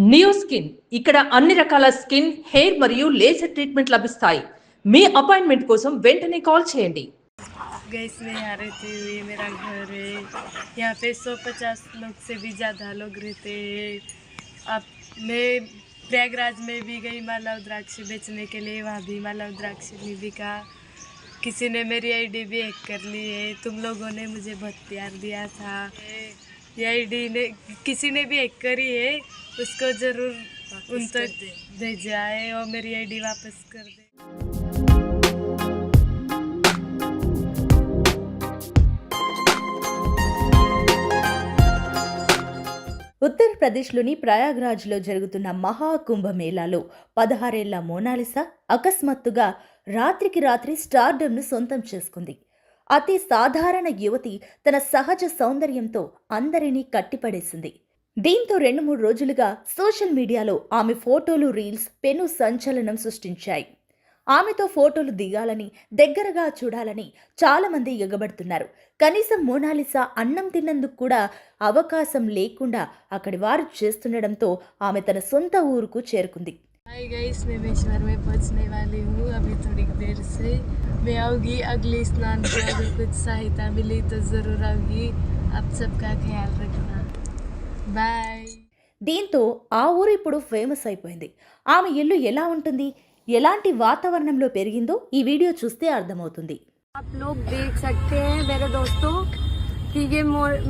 Neo skin ఇక్కడ అన్ని రకాల స్కిన్, హెయిర్ మరియు లేజర్ ట్రీట్మెంట్ లభిస్తాయి. మీ అపాయింట్మెంట్ కోసం వెంటనే కాల్ చేయండి. गैस में यहाँ रहती हुई मेरा घर है। यहाँ पे 150 लोग से भी ज़्यादा लोग रहते हैं। अब मैं प्रयागराज में भी गई माला रुद्राक्ष बेचने के लिए, वहाँ भी माला रुद्राक्ष नहीं बिका। किसी ने मेरी आईडी भी हैक कर ली है। तुम लोगों ने मुझे बहुत प्यार दिया था। ये आईडी ने किसी ने भी हैक करी है, उसको ज़रूर उन तक भेजाए और मेरी आईडी वापस कर दे। ఉత్తరప్రదేశ్లోని ప్రయాగ్రాజ్లో జరుగుతున్న మహాకుంభమేళాలో 16 ఏళ్ల మోనాలిసా అకస్మాత్తుగా రాత్రికి రాత్రి స్టార్డమ్ను సొంతం చేసుకుంది. అతి సాధారణ యువతి తన సహజ సౌందర్యంతో అందరినీ కట్టిపడేసింది. దీంతో 2-3 రోజులుగా సోషల్ మీడియాలో ఆమె ఫోటోలు, రీల్స్ పెను సంచలనం సృష్టించాయి. ఆమెతో ఫోటోలు దిగాలని, దగ్గరగా చూడాలని చాలామంది ఎగబడుతున్నారు. కనీసం మోనాలిసా అన్నం తిన్నందుకు కూడా అవకాశం లేకుండా అక్కడి వారు చేస్తుండడంతో ఆమె తన సొంత ఊరుకు చేరుకుంది. हाय गाइस, मैं मेश्वर में पहुंचने वाली हूँ अभी थोड़ी देर से। मैं आऊँगी अगले स्नान को, अगर कुछ सहायता मिली तो ज़रूर आऊँगी। आप सबका ख्याल रखना, बाय। దీంతో ఆ ఊరు ఇప్పుడు ఫేమస్ అయిపోయింది. ఆమె ఇల్లు ఎలా ఉంటుంది, ఎలాంటి వాతావరణంలో పెరిగిందో ఈ వీడియో చూస్తే అర్థమవుతుంది. आप लोग देख सकते हैं मेरे दोस्तों कि ये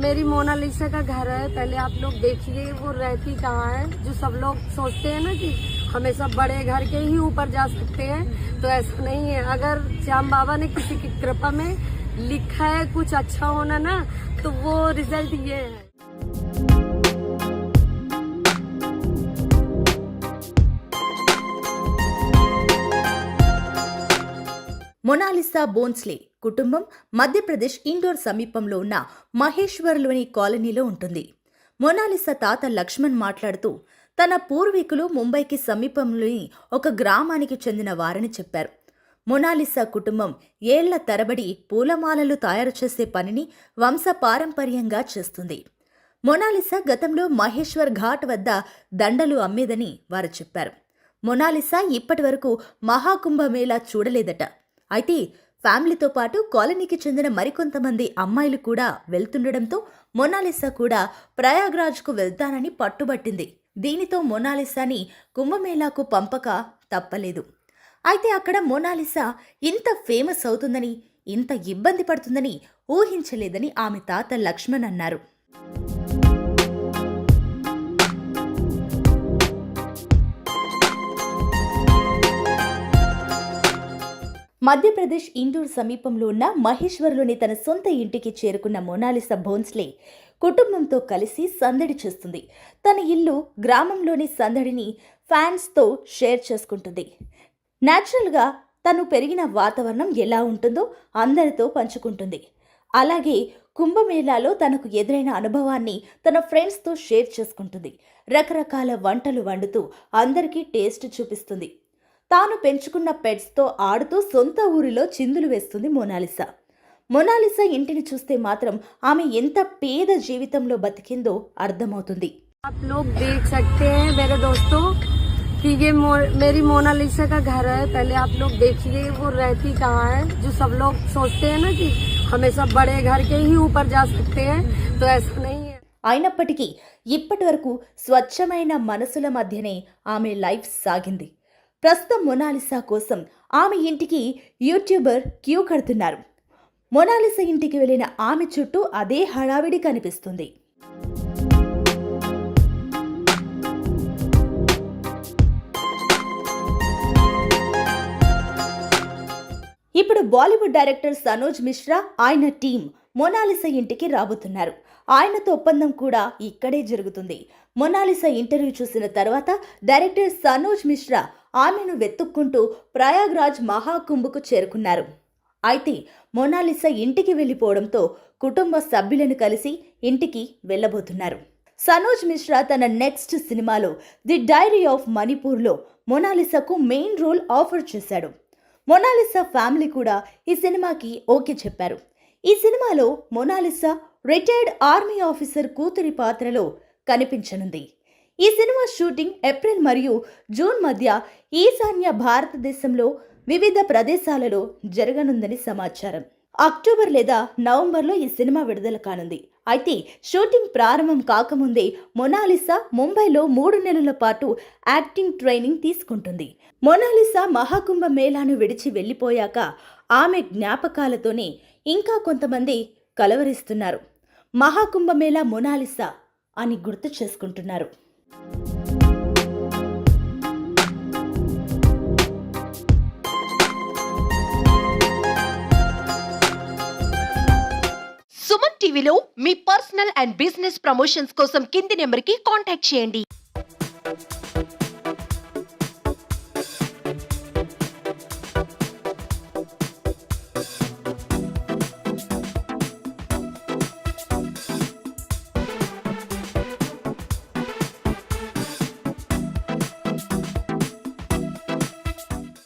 मेरी मोनालिसा का घर है। पहले आप लोग देखिए वो रहती कहाँ है। जो सब लोग सोचते हैं ना कि हमेशा बड़े घर के ही ऊपर जा सकते हैं, तो ऐसा नहीं है। अगर श्याम बाबा ने किसी की कृपा में लिखा है कुछ अच्छा होना ना, तो वो रिजल्ट ये है। మొనాలిసా బోన్స్లే కుటుంబం మధ్యప్రదేశ్ ఇండోర్ సమీపంలో ఉన్న మహేశ్వర్లోని కాలనీలో ఉంటుంది. మొనాలిసా తాత లక్ష్మణ్ మాట్లాడుతూ తన పూర్వీకులు ముంబైకి సమీపంలోని ఒక గ్రామానికి చెందిన వారని చెప్పారు. మొనాలిసా కుటుంబం ఏళ్ల తరబడి పూలమాలలు తయారు చేసే పనిని వంశపారంపర్యంగా చేస్తుంది. మొనాలిసా గతంలో మహేశ్వర్ ఘాట్ వద్ద దండలు అమ్మేదని వారు చెప్పారు. మొనాలిసా ఇప్పటి వరకు మహాకుంభమేళా చూడలేదట. అయితే ఫ్యామిలీతో పాటు కాలనీకి చెందిన మరికొంతమంది అమ్మాయిలు కూడా వెళ్తుండడంతో మొనాలిసా కూడా ప్రయాగ్రాజ్కు వెళ్తానని పట్టుబట్టింది. దీనితో మొనాలిసాని కుంభమేళాకు పంపక తప్పలేదు. అయితే అక్కడ మొనాలిసా ఇంత ఫేమస్ అవుతుందని, ఇంత ఇబ్బంది పడుతుందని ఊహించలేదని ఆమె తాత లక్ష్మణ్ అన్నారు. మధ్యప్రదేశ్ ఇండోర్ సమీపంలో ఉన్న మహేశ్వర్లోని తన సొంత ఇంటికి చేరుకున్న మొనాలిసా బోన్స్లే కుటుంబంతో కలిసి సందడి చేస్తుంది. తన ఇల్లు గ్రామంలోని సందడిని ఫ్యాన్స్తో షేర్ చేసుకుంటుంది. న్యాచురల్గా తను పెరిగిన వాతావరణం ఎలా ఉంటుందో అందరితో పంచుకుంటుంది. అలాగే కుంభమేళాలో తనకు ఎదురైన అనుభవాన్ని తన ఫ్రెండ్స్తో షేర్ చేసుకుంటుంది. రకరకాల వంటలు వండుతూ అందరికీ టేస్ట్ చూపిస్తుంది. తాను పెంచుకున్న పెట్స్తో ఆడుతూ సొంత ఊరిలో చిందులు వేస్తుంది మొనాలిసా. మొనాలిసా ఇంటిని చూస్తే మాత్రం ఆమె ఎంత పేద జీవితంలో బతికిందో అర్థమవుతుంది. आप लोग देख सकते हैं मेरे दोस्तों कि ये मेरी मोनालिसा का घर है। पहले आप लोग देखिए वो रहती कहाँ है। जो सब लोग सोचते हैं ना कि हमेशा बड़े घर के ही ऊपर जा सकते हैं, तो ऐसा नहीं है। అయినప్పటికీ ఇప్పటి వరకు స్వచ్ఛమైన మనసుల మధ్యనే ఆమె లైఫ్ సాగింది. ప్రస్తుతం మొనాలిసా కోసం ఆమె ఇంటికి యూట్యూబర్ క్యూ కడుతున్నారు. మొనాలిసా ఇంటికి వెళ్లిన ఆమె చుట్టూ అదే హడావిడి కనిపిస్తుంది. ఇప్పుడు బాలీవుడ్ డైరెక్టర్ సనోజ్ మిశ్రా, ఆయన టీం మొనాలిసా ఇంటికి రాబోతున్నారు. ఆయనతో ఒప్పందం కూడా ఇక్కడే జరుగుతుంది. మొనాలిసా ఇంటర్వ్యూ చూసిన తర్వాత డైరెక్టర్ సనోజ్ మిశ్రా ఆమెను వెతుక్కుంటూ ప్రయాగ్రాజ్ మహాకుంభకు చేరుకున్నారు. అయితే మొనాలిసా ఇంటికి వెళ్లిపోవడంతో కుటుంబ సభ్యులను కలిసి ఇంటికి వెళ్లబోతున్నారు. సనోజ్ మిశ్రా తన నెక్స్ట్ సినిమాలో ది డైరీ ఆఫ్ మణిపూర్లో మొనాలిసాకు మెయిన్ రోల్ ఆఫర్ చేశాడు. మొనాలిసా ఫ్యామిలీ కూడా ఈ సినిమాకి ఓకే చెప్పారు. ఈ సినిమాలో మొనాలిసా రిటైర్డ్ ఆర్మీ ఆఫీసర్ కూతురి పాత్రలో కనిపించనుంది. ఈ సినిమా షూటింగ్ ఏప్రిల్ మరియు జూన్ మధ్య ఈశాన్య భారతదేశంలో వివిధ ప్రదేశాలలో జరగనుందని సమాచారం. అక్టోబర్ లేదా నవంబర్లో ఈ సినిమా విడుదల కానుంది. అయితే షూటింగ్ ప్రారంభం కాకముందే మొనాలిసా ముంబైలో 3 నెలల పాటు యాక్టింగ్ ట్రైనింగ్ తీసుకుంటుంది. మొనాలిసా మహాకుంభ మేళాను విడిచి వెళ్ళిపోయాక ఆమె జ్ఞాపకాలతోనే ఇంకా కొంతమంది కలవరిస్తున్నారు. మహాకుంభమేళా మొనాలిసా అని గుర్తు చేసుకుంటున్నారు. సుమన్ టీవీలో మీ పర్సనల్ అండ్ బిజినెస్ ప్రమోషన్స్ కోసం కింది నెంబర్కి కాంటాక్ట్ చేయండి.